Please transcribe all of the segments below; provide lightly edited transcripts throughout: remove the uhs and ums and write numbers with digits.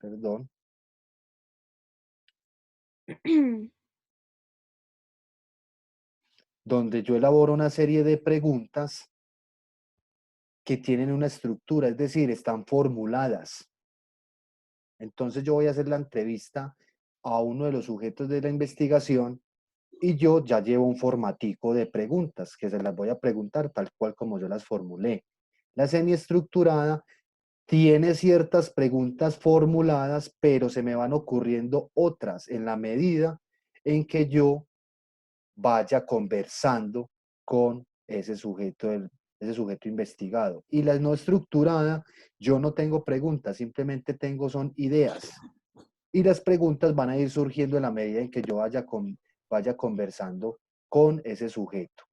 perdón, donde yo elaboro una serie de preguntas que tienen una estructura, es decir, están formuladas. Entonces yo voy a hacer la entrevista a uno de los sujetos de la investigación y yo ya llevo un formatico de preguntas que se las voy a preguntar tal cual como yo las formulé. La semiestructurada tiene ciertas preguntas formuladas, pero se me van ocurriendo otras en la medida en que yo vaya conversando con ese sujeto investigado. Y la no estructurada, yo no tengo preguntas, simplemente tengo son ideas. Y las preguntas van a ir surgiendo en la medida en que yo vaya conversando con ese sujeto.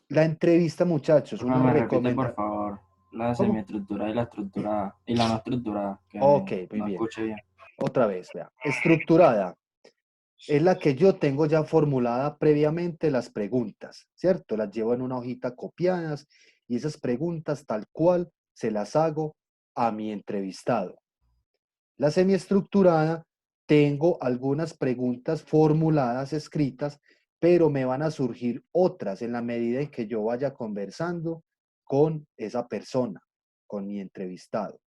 La entrevista, muchachos, Profe, una me repite por recomendación. favor la ¿Cómo? semiestructurada y la estructurada y la no estructurada, Ok, que muy no bien. escuché bien. Otra vez, vea. Estructurada es la que yo tengo ya formulada previamente las preguntas, ¿cierto? Las llevo en una hojita copiadas y esas preguntas tal cual se las hago a mi entrevistado. La semiestructurada, tengo algunas preguntas formuladas, escritas, pero me van a surgir otras en la medida en que yo vaya conversando con esa persona, con mi entrevistado.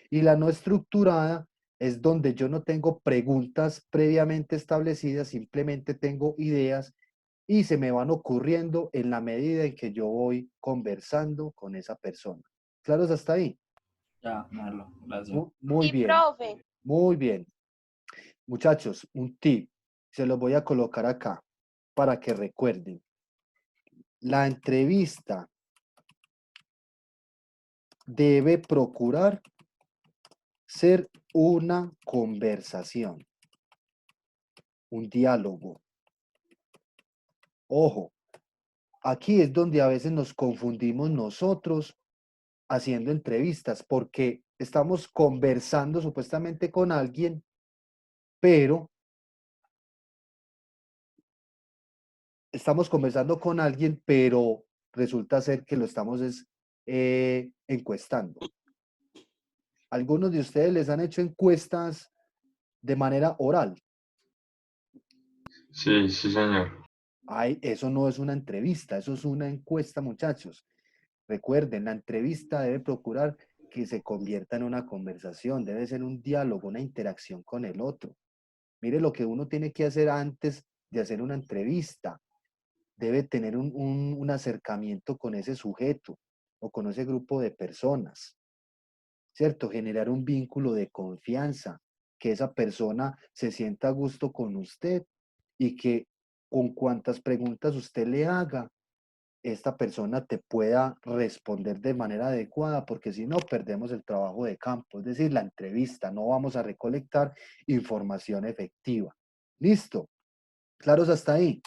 Y la no estructurada es donde yo no tengo preguntas previamente establecidas, simplemente tengo ideas y se me van ocurriendo en la medida en que yo voy conversando con esa persona. ¿Claros hasta ahí? Ya, Merlo, gracias. Muy Sí, bien, profe. muy bien. Muchachos, un tip, se los voy a colocar acá para que recuerden. La entrevista debe procurar ser una conversación, un diálogo. Ojo, aquí es donde a veces nos confundimos nosotros haciendo entrevistas porque estamos conversando supuestamente con alguien, pero resulta ser que lo estamos encuestando. Algunos de ustedes les han hecho encuestas de manera oral. Sí, sí, señor. Ay, eso no es una entrevista, eso es una encuesta, muchachos. Recuerden, la entrevista debe procurar que se convierta en una conversación, debe ser un diálogo, una interacción con el otro. Mire lo que uno tiene que hacer antes de hacer una entrevista. Debe tener un acercamiento con ese sujeto o con ese grupo de personas, ¿cierto? Generar un vínculo de confianza, que esa persona se sienta a gusto con usted y que con cuantas preguntas usted le haga, esta persona te pueda responder de manera adecuada, porque si no, perdemos el trabajo de campo, es decir, la entrevista, no vamos a recolectar información efectiva. ¿Listo? ¿Claros hasta ahí?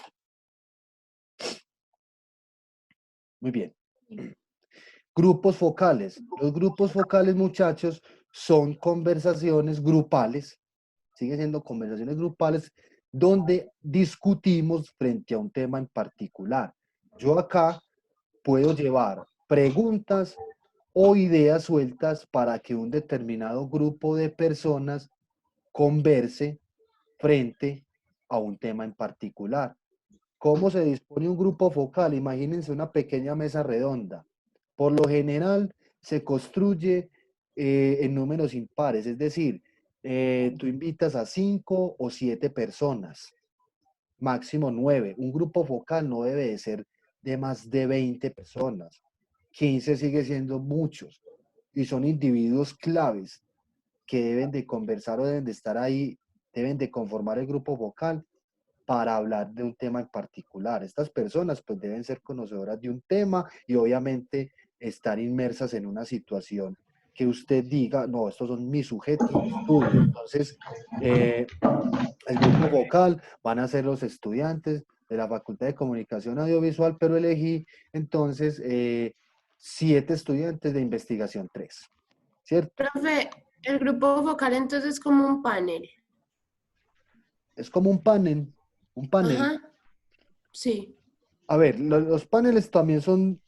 Muy bien. Grupos focales. Los grupos focales, muchachos, son conversaciones grupales, sigue siendo conversaciones grupales, donde discutimos frente a un tema en particular. Yo acá puedo llevar preguntas o ideas sueltas para que un determinado grupo de personas converse frente a un tema en particular. ¿Cómo se dispone un grupo focal? Imagínense una pequeña mesa redonda. Por lo general se construye en números impares, es decir, tú invitas a 5 o 7 personas, máximo 9. Un grupo focal no debe de ser de más de 20 personas. 15 sigue siendo muchos y son individuos claves que deben de conversar o deben de estar ahí, deben de conformar el grupo focal para hablar de un tema en particular. Estas personas pues deben ser conocedoras de un tema y obviamente estar inmersas en una situación que usted diga, no, estos son mis sujetos de estudio. Entonces, el grupo vocal van a ser los estudiantes de la Facultad de Comunicación Audiovisual, pero elegí entonces 7 estudiantes de investigación 3, ¿cierto? Profe, el grupo focal entonces es como un panel. Es como un panel, un panel. Ajá, sí. A ver, los paneles también son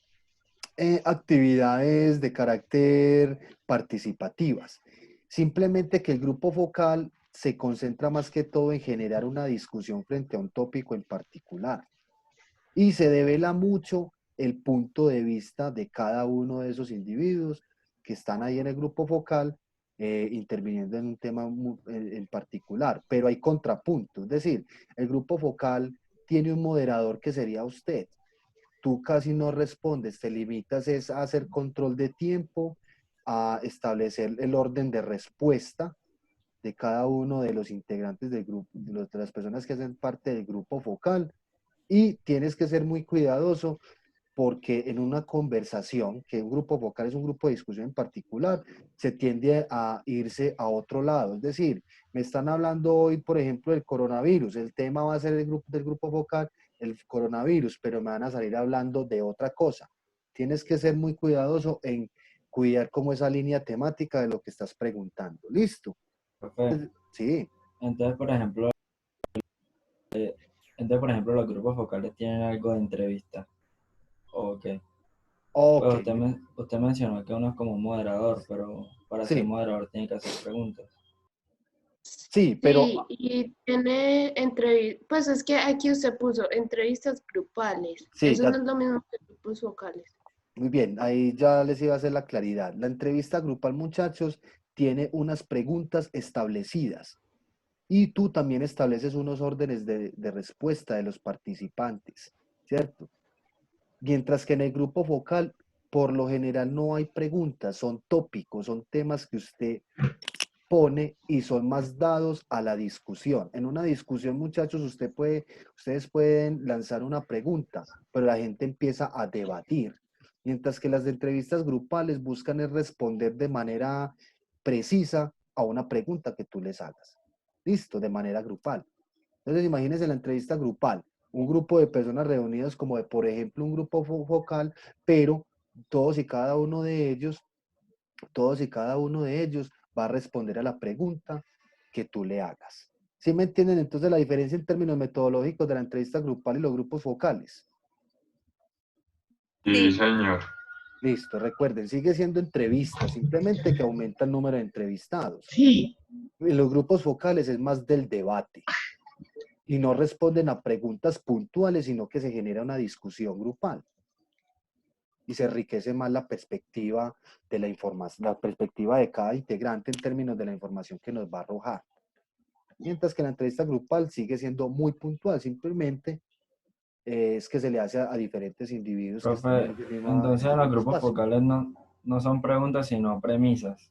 actividades de carácter participativas. Simplemente que el grupo focal se concentra más que todo en generar una discusión frente a un tópico en particular. Y se devela mucho el punto de vista de cada uno de esos individuos que están ahí en el grupo focal interviniendo en un tema en particular. Pero hay contrapuntos, es decir, el grupo focal tiene un moderador que sería usted. Tú casi no respondes, te limitas es a hacer control de tiempo, a establecer el orden de respuesta de cada uno de los integrantes del grupo, de las personas que hacen parte del grupo focal, y tienes que ser muy cuidadoso porque en una conversación, que un grupo focal es un grupo de discusión en particular, se tiende a irse a otro lado. Es decir, me están hablando hoy, por ejemplo, del coronavirus. El tema va a ser del grupo focal, el coronavirus, pero me van a salir hablando de otra cosa. Tienes que ser muy cuidadoso en cuidar como esa línea temática de lo que estás preguntando. ¿Listo? Profe, Sí. entonces, por ejemplo, los grupos focales tienen algo de entrevista. Ok. Ok. Pues usted mencionó que uno es como un moderador, pero para ser Sí, moderador tiene que hacer preguntas. sí, pero Sí, y tiene entrevistas, pues es que aquí usted puso entrevistas grupales. sí, Eso no ya, es lo mismo que grupos vocales. muy bien, ahí ya les iba a hacer la claridad. La entrevista grupal, muchachos, tiene unas preguntas establecidas y tú también estableces unos órdenes de respuesta de los participantes, ¿cierto? Mientras que en el grupo focal, por lo general no hay preguntas, son tópicos, son temas que usted pone y son más dados a la discusión. En una discusión, muchachos, ustedes pueden lanzar una pregunta, pero la gente empieza a debatir. Mientras que las de entrevistas grupales buscan es responder de manera precisa a una pregunta que tú les hagas. Listo, de manera grupal. Entonces, imagínense la entrevista grupal, un grupo de personas reunidas como de, por ejemplo, un grupo focal, pero todos y cada uno de ellos todos y cada uno de ellos va a responder a la pregunta que tú le hagas. ¿Sí me entienden entonces la diferencia en términos metodológicos de la entrevista grupal y los grupos focales? Sí, señor. Listo, recuerden, sigue siendo entrevista, simplemente que aumenta el número de entrevistados. Sí. En los grupos focales es más del debate y no responden a preguntas puntuales, sino que se genera una discusión grupal y se enriquece más la perspectiva de la información, la perspectiva de cada integrante en términos de la información que nos va a arrojar. Mientras que la entrevista grupal sigue siendo muy puntual, simplemente es que se le hace a diferentes individuos que están Profe, en entonces el los mismo grupos espacio. focales no son preguntas, sino premisas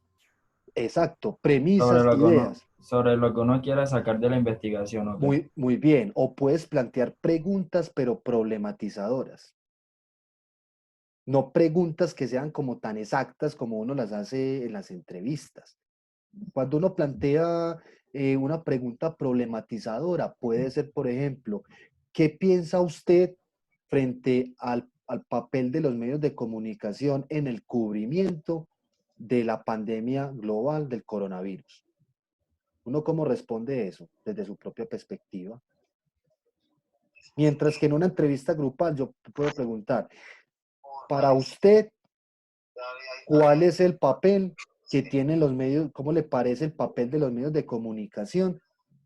Exacto, premisas, ideas. sobre lo que uno quiere sacar de la investigación, ¿ok? Muy, muy bien. O puedes plantear preguntas, pero problematizadoras. No preguntas que sean como tan exactas como uno las hace en las entrevistas. Cuando uno plantea una pregunta problematizadora, puede ser, por ejemplo, ¿qué piensa usted frente al papel de los medios de comunicación en el cubrimiento de la pandemia global del coronavirus? ¿Uno cómo responde eso desde su propia perspectiva? Mientras que en una entrevista grupal yo puedo preguntar, para usted, ¿cuál es el papel que tienen los medios, cómo le parece el papel de los medios de comunicación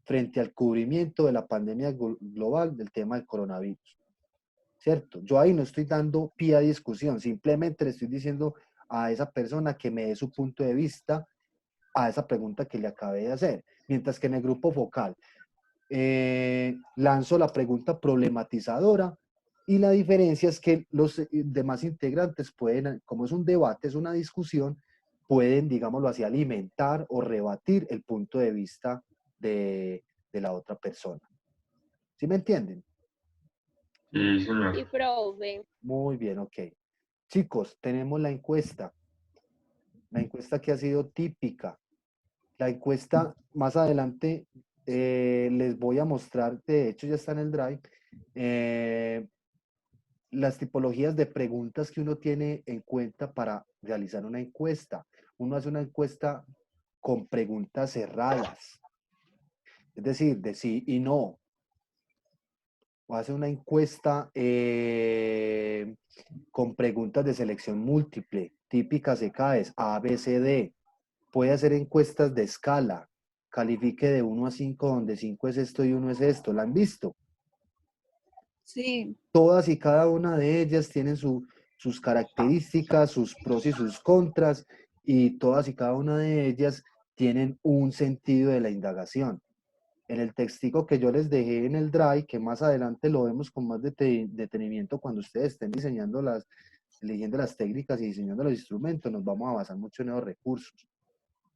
frente al cubrimiento de la pandemia global del tema del coronavirus? ¿Cierto? Yo ahí no estoy dando pie a discusión, simplemente le estoy diciendo a esa persona que me dé su punto de vista a esa pregunta que le acabé de hacer. Mientras que en el grupo focal lanzo la pregunta problematizadora y la diferencia es que los demás integrantes pueden, como es un debate, es una discusión, pueden, digámoslo así, alimentar o rebatir el punto de vista de la otra persona. ¿Sí me entienden? Sí, señor. Sí, profe. Muy bien, ok. Chicos, tenemos la encuesta que ha sido típica. La encuesta, más adelante, les voy a mostrar, de hecho ya está en el Drive, las tipologías de preguntas que uno tiene en cuenta para realizar una encuesta. Uno hace una encuesta con preguntas cerradas, es decir, de sí y no. O hace una encuesta con preguntas de selección múltiple, típicas ECAES, A, B, C, D. puede hacer encuestas de escala, califique de 1 a 5, donde 5 es esto y 1 es esto. ¿La han visto? Sí. Todas y cada una de ellas tienen sus características, sus pros y sus contras, y todas y cada una de ellas tienen un sentido de la indagación. En el textico que yo les dejé en el Drive, que más adelante lo vemos con más detenimiento cuando ustedes estén diseñando eligiendo las técnicas y diseñando los instrumentos, nos vamos a basar mucho en esos recursos.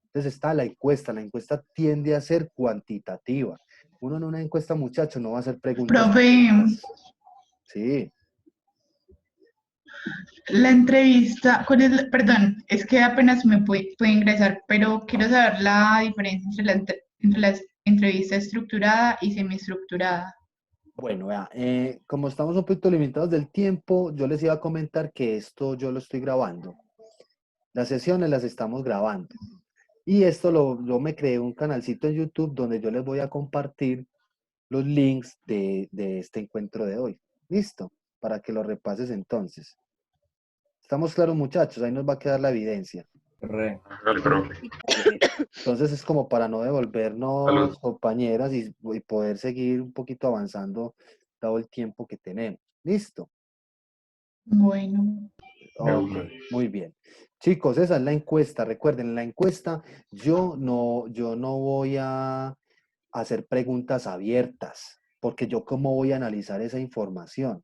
Entonces está la encuesta tiende a ser cuantitativa. Uno en una encuesta, muchachos, no va a hacer preguntas. Profe, Sí. la entrevista, perdón, es que apenas me pude ingresar, pero quiero saber la diferencia entre la entrevista estructurada y semiestructurada. Bueno, vea, como estamos un poquito limitados del tiempo, yo les iba a comentar que esto yo lo estoy grabando. Las sesiones las estamos grabando. Y esto yo me creé un canalcito en YouTube donde yo les voy a compartir los links de este encuentro de hoy. ¿Listo? Para que lo repases entonces. ¿Estamos claros, muchachos? Ahí nos va a quedar la evidencia. Re. Hágale, profe. Entonces es como para no devolvernos, Salud. compañeras, y poder seguir un poquito avanzando dado el tiempo que tenemos. ¿Listo? Bueno, De Ok, una. muy bien. Chicos, esa es la encuesta. Recuerden, en la encuesta yo no voy a hacer preguntas abiertas, porque yo cómo voy a analizar esa información.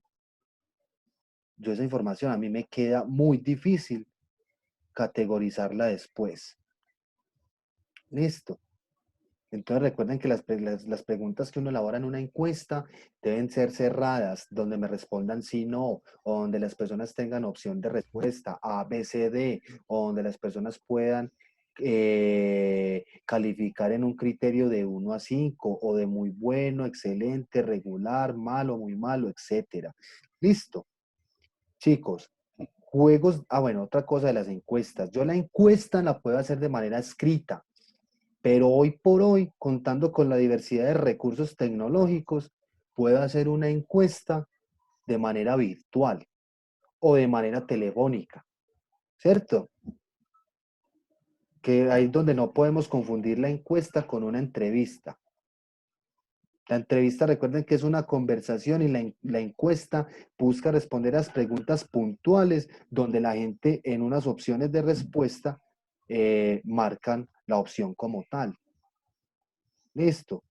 Yo esa información a mí me queda muy difícil categorizarla después. Listo. Entonces recuerden que las preguntas que uno elabora en una encuesta deben ser cerradas, donde me respondan sí, no, o donde las personas tengan opción de respuesta A, B, C, D, o donde las personas puedan calificar en un criterio de 1 a 5, o de muy bueno, excelente, regular, malo, muy malo, etcétera. Listo. Chicos, juegos, bueno, otra cosa de las encuestas. Yo la encuesta la puedo hacer de manera escrita. Pero hoy por hoy, contando con la diversidad de recursos tecnológicos, puedo hacer una encuesta de manera virtual o de manera telefónica, ¿cierto? Que ahí es donde no podemos confundir la encuesta con una entrevista. La entrevista, recuerden que es una conversación, y la encuesta busca responder a las preguntas puntuales donde la gente en unas opciones de respuesta marcan la opción como tal. Listo.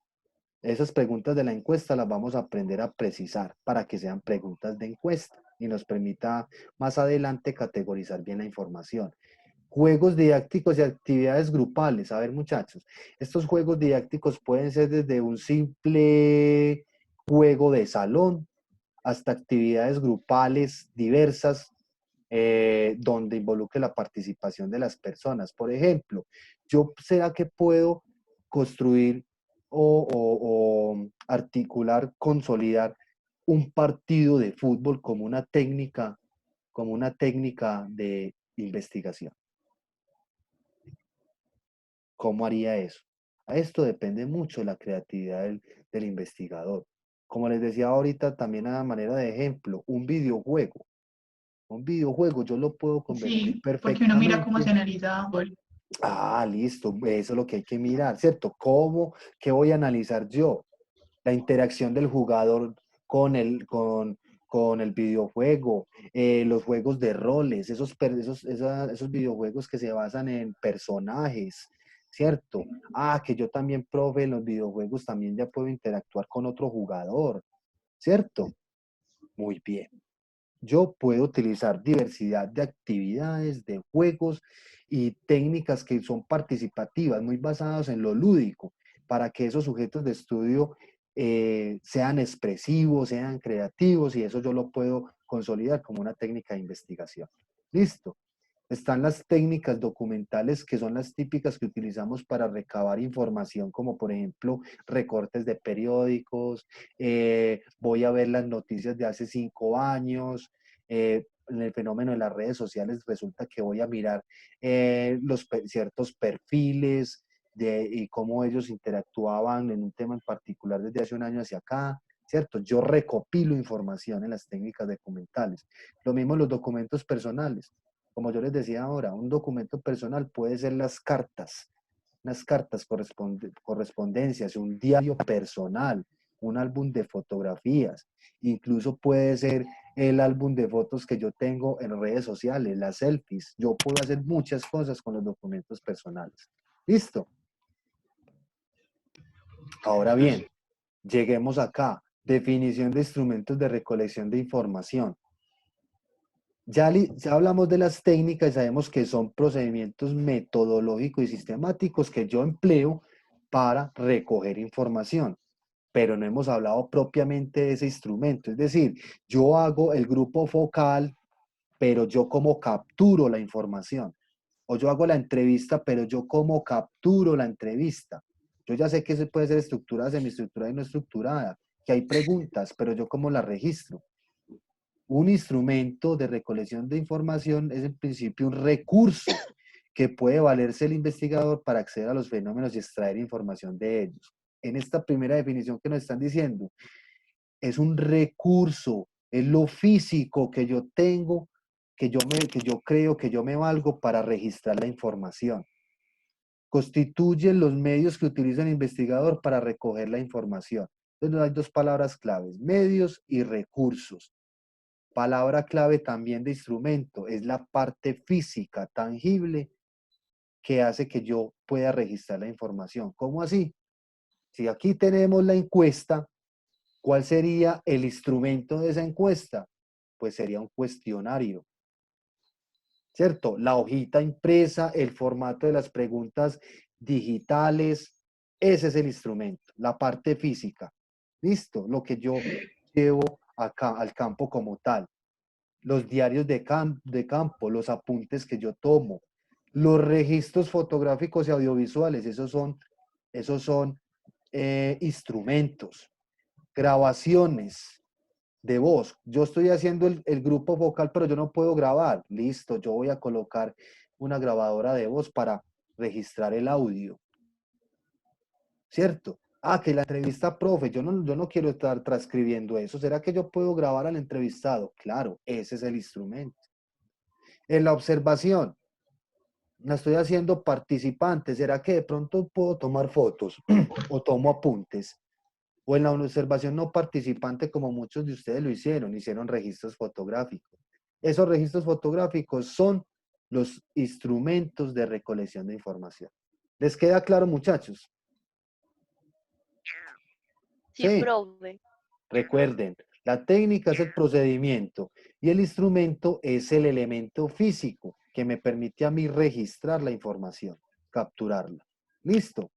Esas preguntas de la encuesta las vamos a aprender a precisar para que sean preguntas de encuesta y nos permita más adelante categorizar bien la información. Juegos didácticos y actividades grupales. A ver, muchachos, estos juegos didácticos pueden ser desde un simple juego de salón hasta actividades grupales diversas donde involucre la participación de las personas. Por ejemplo, ¿será que puedo construir o articular, consolidar un partido de fútbol como una técnica de investigación? ¿Cómo haría eso? Esto depende mucho de la creatividad del investigador. Como les decía ahorita, también a manera de ejemplo, un videojuego. Un videojuego yo lo puedo convertir sí, porque uno mira cómo se perfectamente. analiza gol. Listo, eso es lo que hay que mirar, ¿cierto? ¿Qué voy a analizar yo? La interacción del jugador con el videojuego, los juegos de roles, esos videojuegos que se basan en personajes, ¿cierto? Que yo también, profe, en los videojuegos también ya puedo interactuar con otro jugador, ¿cierto? Muy bien. Yo puedo utilizar diversidad de actividades, de juegos y técnicas que son participativas, muy basadas en lo lúdico, para que esos sujetos de estudio sean expresivos, sean creativos, y eso yo lo puedo consolidar como una técnica de investigación. ¿Listo? Están las técnicas documentales, que son las típicas que utilizamos para recabar información, como por ejemplo recortes de periódicos, voy a ver las noticias de hace 5 años, en el fenómeno de las redes sociales resulta que voy a mirar ciertos perfiles y cómo ellos interactuaban en un tema en particular desde hace un año hacia acá, ¿cierto? Yo recopilo información en las técnicas documentales. Lo mismo en los documentos personales. Como yo les decía ahora, un documento personal puede ser las cartas, correspondencias, un diario personal, un álbum de fotografías, incluso puede ser el álbum de fotos que yo tengo en redes sociales, las selfies. Yo puedo hacer muchas cosas con los documentos personales. ¿Listo? Ahora bien, lleguemos acá. Definición de instrumentos de recolección de información. Ya hablamos de las técnicas y sabemos que son procedimientos metodológicos y sistemáticos que yo empleo para recoger información, pero no hemos hablado propiamente de ese instrumento. Es decir, yo hago el grupo focal, pero yo cómo capturo la información. O yo hago la entrevista, pero yo cómo capturo la entrevista. Yo ya sé que se puede ser estructurada, semiestructurada y no estructurada, que hay preguntas, pero yo cómo las registro. Un instrumento de recolección de información es en principio un recurso que puede valerse el investigador para acceder a los fenómenos y extraer información de ellos. En esta primera definición que nos están diciendo, es un recurso, es lo físico que yo tengo, que yo creo que yo me valgo para registrar la información. Constituyen los medios que utiliza el investigador para recoger la información. Entonces hay dos palabras claves, medios y recursos. Palabra clave también de instrumento, es la parte física, tangible, que hace que yo pueda registrar la información. ¿Cómo así? Si aquí tenemos la encuesta, ¿cuál sería el instrumento de esa encuesta? Pues sería un cuestionario, ¿cierto? La hojita impresa, el formato de las preguntas digitales, ese es el instrumento, la parte física. ¿Listo? Lo que yo llevo acá al campo como tal. Los diarios de campo, los apuntes que yo tomo, los registros fotográficos y audiovisuales, esos son instrumentos, grabaciones de voz. Yo estoy haciendo el grupo vocal, pero yo no puedo grabar. Listo, yo voy a colocar una grabadora de voz para registrar el audio. ¿Cierto? Ah, que la entrevista, profe, yo no quiero estar transcribiendo eso. ¿Será que yo puedo grabar al entrevistado? Claro, ese es el instrumento. En la observación, la estoy haciendo participante. ¿Será que de pronto puedo tomar fotos o tomo apuntes? O en la observación no participante, como muchos de ustedes lo hicieron registros fotográficos. Esos registros fotográficos son los instrumentos de recolección de información. ¿Les queda claro, muchachos? Sí, profe. Recuerden, la técnica es el procedimiento y el instrumento es el elemento físico que me permite a mí registrar la información, capturarla. ¿Listo?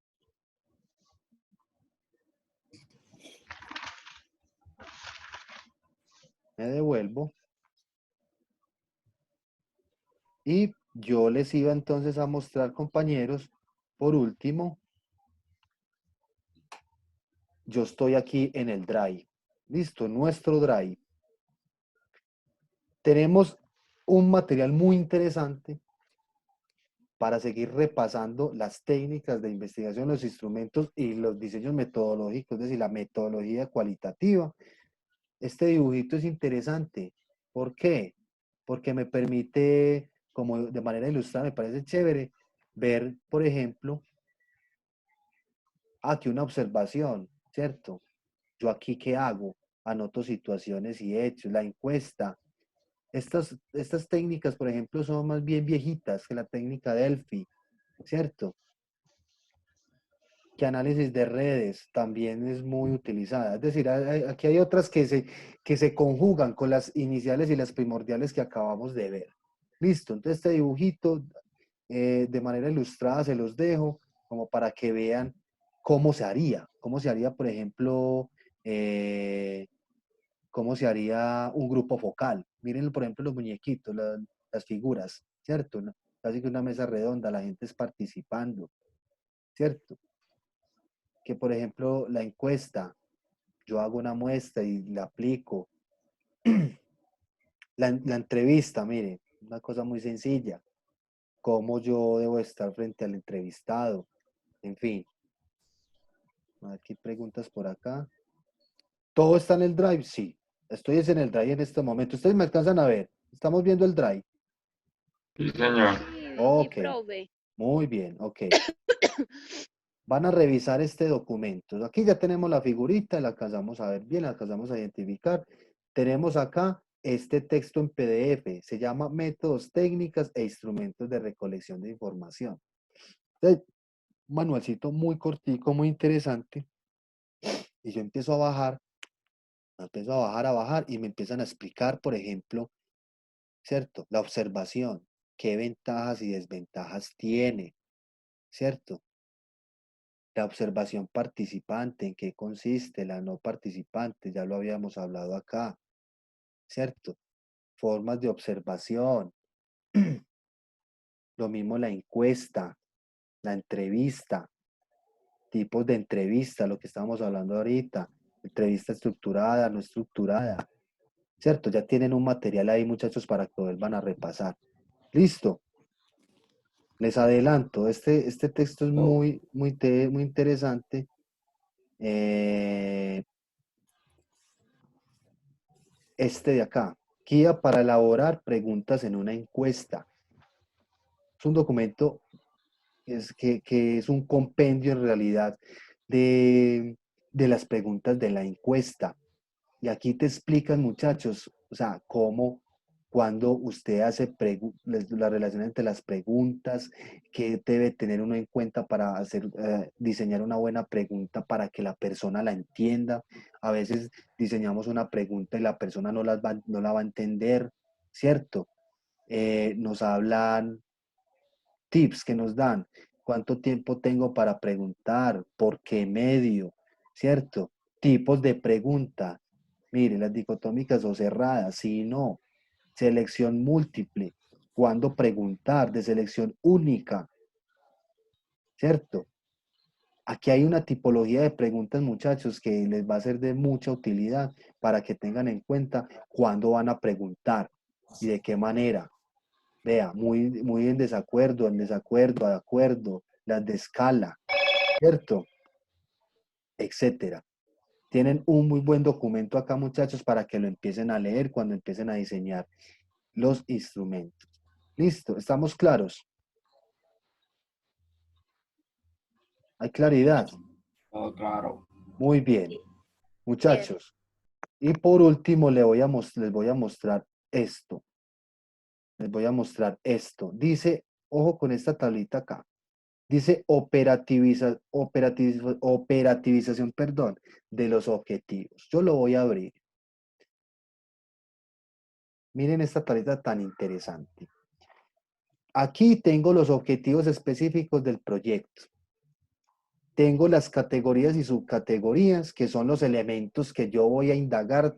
Me devuelvo. Y yo les iba entonces a mostrar, compañeros, por último, yo estoy aquí en el Drive. Listo, nuestro Drive. Tenemos un material muy interesante para seguir repasando las técnicas de investigación, los instrumentos y los diseños metodológicos, es decir, la metodología cualitativa. Este dibujito es interesante. ¿Por qué? Porque me permite, como de manera ilustrada, me parece chévere, ver, por ejemplo, aquí una observación, ¿cierto? Yo aquí, ¿qué hago? Anoto situaciones y hechos, la encuesta. Estas técnicas, por ejemplo, son más bien viejitas que la técnica Delphi, ¿cierto? Que análisis de redes también es muy utilizada. Es decir, aquí hay otras que se conjugan con las iniciales y las primordiales que acabamos de ver. Listo, entonces este dibujito de manera ilustrada se los dejo como para que vean cómo se haría, por ejemplo, cómo se haría un grupo focal. Miren, por ejemplo, los muñequitos, las figuras, ¿cierto? Casi que una mesa redonda, la gente es participando, ¿cierto? Que, por ejemplo, la encuesta, yo hago una muestra y la aplico. La entrevista, miren, una cosa muy sencilla. Cómo yo debo estar frente al entrevistado. En fin. Aquí preguntas por acá. ¿Todo está en el Drive? Sí. Estoy en el Drive en este momento. Ustedes me alcanzan a ver. Estamos viendo el Drive. Sí, señor. Sí, Ok. profe. Muy bien, ok. Van a revisar este documento. Aquí ya tenemos la figurita, la alcanzamos a ver bien, la alcanzamos a identificar. Tenemos acá este texto en PDF. Se llama Métodos, Técnicas e Instrumentos de Recolección de Información. Entonces, un manualcito muy cortico, muy interesante. Y yo empiezo a bajar y me empiezan a explicar, por ejemplo, ¿cierto? La observación, qué ventajas y desventajas tiene, ¿cierto? La observación participante, ¿en qué consiste? La no participante, ya lo habíamos hablado acá, ¿cierto? Formas de observación, lo mismo la encuesta, la entrevista, tipos de entrevista, lo que estábamos hablando ahorita, entrevista estructurada, no estructurada, ¿cierto? Ya tienen un material ahí, muchachos, para que vuelvan a repasar. Listo. Les adelanto, este texto es muy interesante. Este de acá, guía para elaborar preguntas en una encuesta. Es un documento que es un compendio en realidad de las preguntas de la encuesta. Y aquí te explican, muchachos, o sea, cómo, cuando usted hace la relación entre las preguntas, qué debe tener uno en cuenta para diseñar una buena pregunta para que la persona la entienda. A veces diseñamos una pregunta y la persona no la va a entender, ¿cierto? Nos hablan tips que nos dan. ¿Cuánto tiempo tengo para preguntar? ¿Por qué medio? ¿Cierto? Tipos de pregunta. Mire, las dicotómicas o cerradas, sí y no. Selección múltiple. ¿Cuándo preguntar? De selección única. ¿Cierto? Aquí hay una tipología de preguntas, muchachos, que les va a ser de mucha utilidad para que tengan en cuenta cuándo van a preguntar y de qué manera. Vea, muy en desacuerdo, de acuerdo, las de escala, ¿cierto? Etcétera. Tienen un muy buen documento acá, muchachos, para que lo empiecen a leer cuando empiecen a diseñar los instrumentos. Listo, ¿estamos claros? ¿Hay claridad? Todo claro. Muy bien, muchachos. Y por último, les voy a mostrar esto. Les voy a mostrar esto. Dice, ojo con esta tablita acá. Dice operativización, perdón, de los objetivos. Yo lo voy a abrir. Miren esta tablita tan interesante. Aquí tengo los objetivos específicos del proyecto. Tengo las categorías y subcategorías, que son los elementos que yo voy a indagar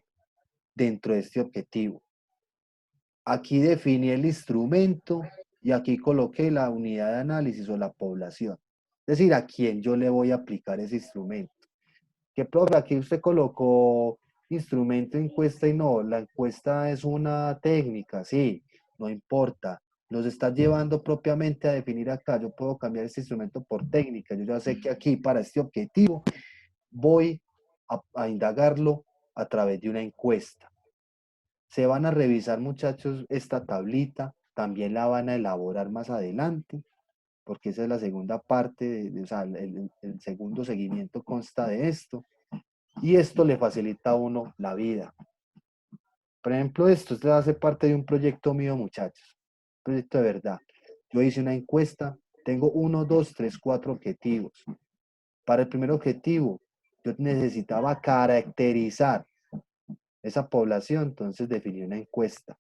dentro de este objetivo. Aquí definí el instrumento y aquí coloqué la unidad de análisis o la población. Es decir, a quién yo le voy a aplicar ese instrumento. Que profe, aquí usted colocó instrumento, encuesta y no, la encuesta es una técnica, sí, no importa. Nos está llevando propiamente a definir acá, yo puedo cambiar este instrumento por técnica. Yo ya sé que aquí para este objetivo voy a indagarlo a través de una encuesta. Se van a revisar, muchachos, esta tablita, también la van a elaborar más adelante, porque esa es la segunda parte, o sea, el segundo seguimiento consta de esto. Y esto le facilita a uno la vida. Por ejemplo, esto hace parte de un proyecto mío, muchachos. Un proyecto de verdad. Yo hice una encuesta, tengo 1, 2, 3, 4 objetivos. Para el primer objetivo, yo necesitaba caracterizar esa población, entonces definí una encuesta.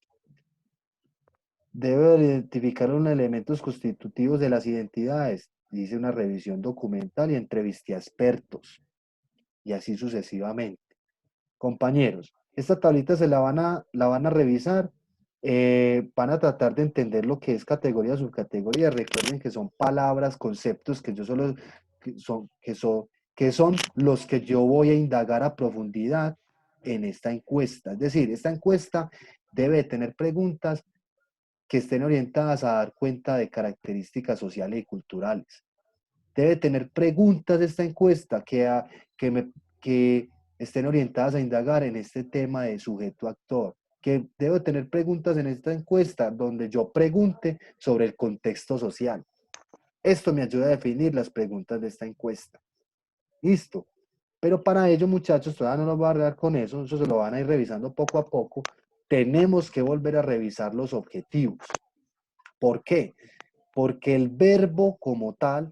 Debo identificar los elementos constitutivos de las identidades. Hice una revisión documental y entrevisté a expertos. Y así sucesivamente. Compañeros, esta tablita la van a revisar, van a tratar de entender lo que es categoría, subcategoría. Recuerden que son palabras, conceptos que yo solo que son los que yo voy a indagar a profundidad en esta encuesta. Es decir, esta encuesta debe tener preguntas que estén orientadas a dar cuenta de características sociales y culturales. Debe tener preguntas esta encuesta que estén orientadas a indagar en este tema de sujeto-actor. que debo tener preguntas en esta encuesta donde yo pregunte sobre el contexto social. Esto me ayuda a definir las preguntas de esta encuesta. Listo. Pero para ello, muchachos, todavía no nos va a dar con eso se lo van a ir revisando poco a poco. Tenemos que volver a revisar los objetivos. ¿Por qué? Porque el verbo como tal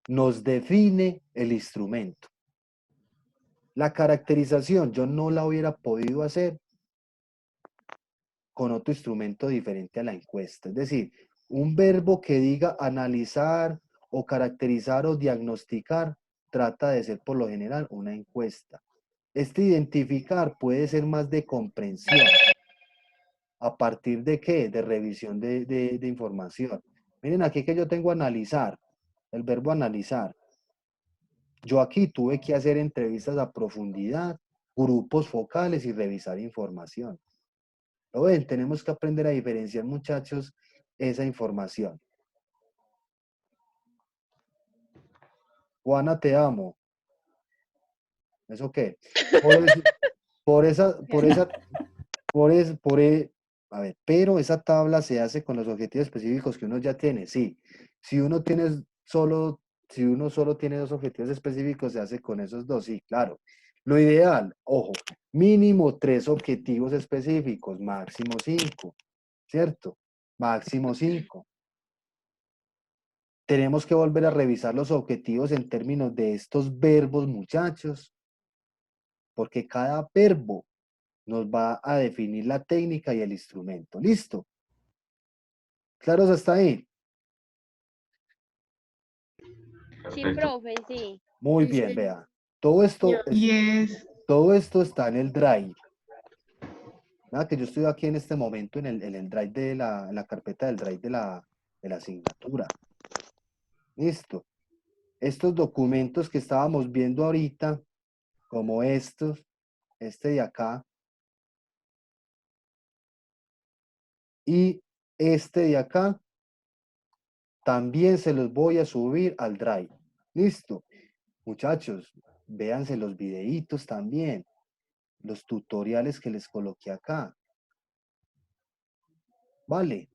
nos define el instrumento. La caracterización yo no la hubiera podido hacer con otro instrumento diferente a la encuesta. Es decir, un verbo que diga analizar o caracterizar o diagnosticar trata de ser por lo general una encuesta. Este identificar puede ser más de comprensión. ¿A partir de qué? De revisión de información. Miren aquí que yo tengo analizar, el verbo analizar. Yo aquí tuve que hacer entrevistas a profundidad, grupos focales y revisar información. ¿Lo ven? Tenemos que aprender a diferenciar, muchachos, esa información. Juana, te amo. ¿Eso qué? A ver, pero esa tabla se hace con los objetivos específicos que uno ya tiene, sí. Si uno solo tiene 2 objetivos específicos, se hace con esos 2, sí, claro. Lo ideal, ojo, mínimo 3 objetivos específicos, máximo 5, ¿cierto? Máximo 5. Tenemos que volver a revisar los objetivos en términos de estos verbos, muchachos, porque cada verbo nos va a definir la técnica y el instrumento. ¿Listo? ¿Claros hasta ahí? Sí, Perfecto. profe, sí. Muy Sí, bien, sí. vea. Todo esto, todo esto está en el Drive. Nada, que yo estoy aquí en este momento en el Drive en la carpeta del Drive de la asignatura. Listo. Estos documentos que estábamos viendo ahorita, como estos, este de acá, y este de acá, también se los voy a subir al Drive. Listo. Muchachos, véanse los videitos también, los tutoriales que les coloqué acá. Vale.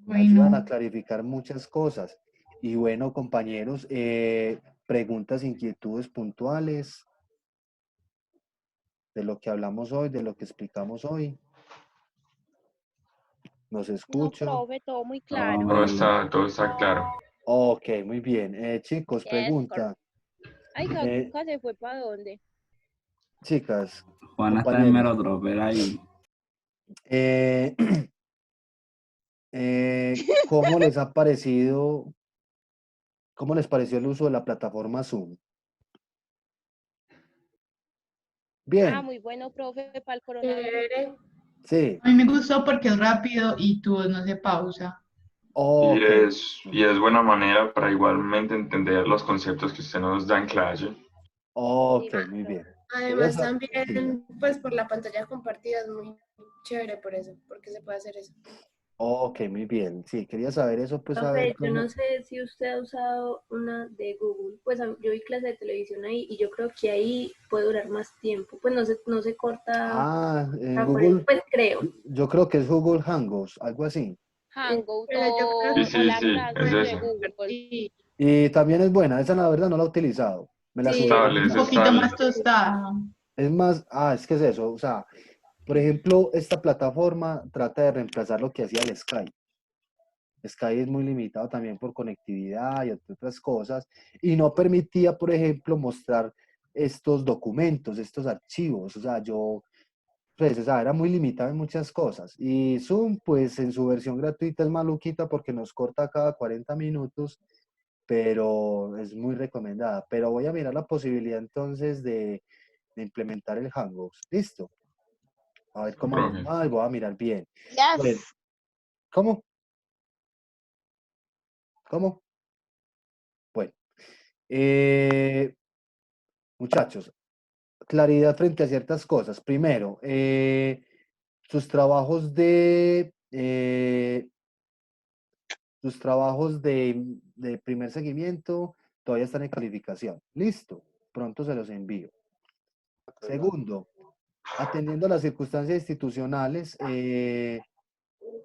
Ayudan a Bueno, clarificar muchas cosas. Y bueno, compañeros, preguntas, inquietudes puntuales de lo que hablamos hoy, de lo que explicamos hoy. ¿Nos No, escuchan? profe, todo muy Todo claro. muy- Todo está claro. Ok, muy bien. Chicos, Yes, pregunta. Ay, Eh, Jaca se fue para dónde. chicas, Juana está en compañeros, mero dropper ahí. eh, ¿cómo les ha parecido, cómo les pareció el uso de la plataforma Zoom? Ah, Bien, muy bueno, profe, para el coronavirus. Chévere. sí. a mí me gustó porque es rápido y tu voz no se pausa. Y Ok, es buena manera para igualmente entender los conceptos que usted nos da en clase. ok, Sí, muy bien. profe. Quería Además sa- sí. también, pues por la pantalla compartida es muy chévere por eso, porque se puede hacer eso. Ok, muy bien. Sí, quería saber eso, pues a ver Profe, yo no cómo. sé si usted ha usado una de Google. Pues yo vi clase de televisión ahí y yo creo que ahí puede durar más tiempo. Pues no se corta Ah, en con eso. Google, Pues creo. yo creo que es Google Hangouts, algo así. Hangout Pero yo creo Sí, o sí, la que sí, es Classroom pueden de esa. Google. compartir. Y también es buena, esa la verdad no la he utilizado. Me la Es Sí, subieron. estable, Un es poquito estable. más tostada. Es más, es que es eso. O sea, por ejemplo, esta plataforma trata de reemplazar lo que hacía el Skype. Skype es muy limitado también por conectividad y otras cosas, y no permitía, por ejemplo, mostrar estos documentos, estos archivos. O sea, pues, o sea, era muy limitado en muchas cosas. Y Zoom, pues en su versión gratuita es maluquita porque nos corta cada 40 minutos, pero es muy recomendada. Pero voy a mirar la posibilidad entonces de implementar el Hangouts. ¿Listo? A ver cómo nos Profe. va y voy a mirar bien. Bueno, Yes. ¿cómo? ¿Cómo? Bueno, eh, muchachos, claridad frente a ciertas cosas. Primero, sus trabajos de primer seguimiento todavía están en calificación. Listo, pronto se los envío. Segundo, atendiendo a las circunstancias institucionales,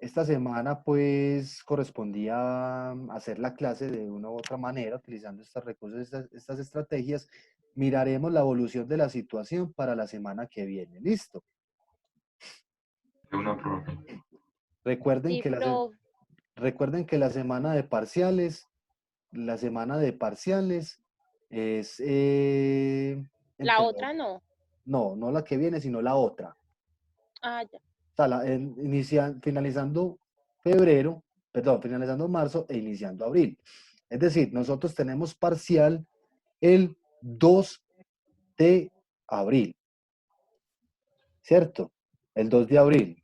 esta semana pues correspondía hacer la clase de una u otra manera, utilizando estos recursos, estas estrategias. Miraremos la evolución de la situación para la semana que viene. ¿Listo? De una, profe. Recuerden Sí, que profe. recuerden que la semana de parciales es La entre- otra no. no la que viene, sino la otra. Ah, ya. O sea, finalizando febrero, perdón, finalizando marzo e iniciando abril. Es decir, nosotros tenemos parcial el 2 de abril, ¿cierto? El 2 de abril.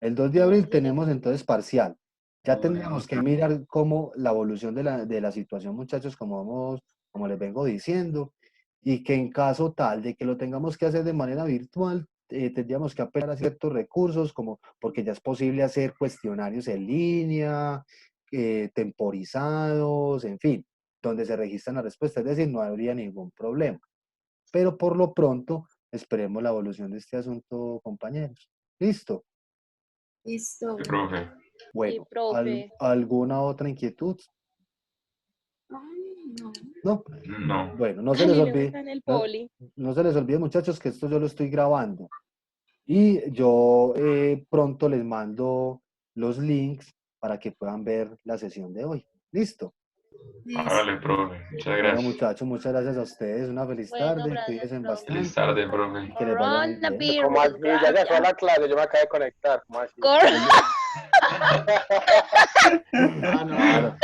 El 2 de abril tenemos entonces parcial. Ya tendríamos que mirar cómo la evolución de la situación, muchachos, como les vengo diciendo, y que en caso tal de que lo tengamos que hacer de manera virtual, tendríamos que apelar a ciertos recursos, porque ya es posible hacer cuestionarios en línea, temporizados, en fin, donde se registran las respuestas, es decir, no habría ningún problema. Pero por lo pronto, esperemos la evolución de este asunto, compañeros. ¿Listo? Listo. Sí, profe. Bueno, profe. ¿alguna otra inquietud? Ay, no. ¿No? No. Bueno, no A se mí les me olvide, gusta en el poli. no se les olvide, muchachos, que esto yo lo estoy grabando. Y yo pronto les mando los links para que puedan ver la sesión de hoy. ¿Listo? Hágale, profe. Muchas Bueno, gracias. muchachos, muchas gracias a ustedes. Una feliz Bueno, tarde. gracias, Cuídense profe. Feliz bastante. tarde, profe. Que les vaya muy bien. ¿Cómo así? Ya se fue la clase, yo me acabé de conectar. ¿Cómo así? Ah, no. Claro.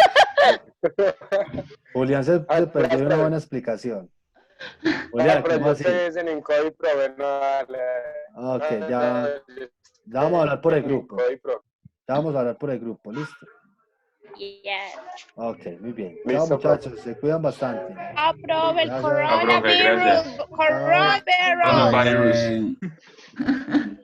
Julián se perdió una buena explicación. Julián, pero ¿cómo yo así? estoy en Incoy Pro, no dale. Ok, ya vamos a hablar por el grupo. Ya vamos a hablar por el grupo, ¿listo? Yes. Ok, muy bien. Chao, Listo, muchachos, se cuidan bastante. Ah, profe, el Gracias. Ah, profe, gracias. coronavirus. Coronavirus. Coronavirus.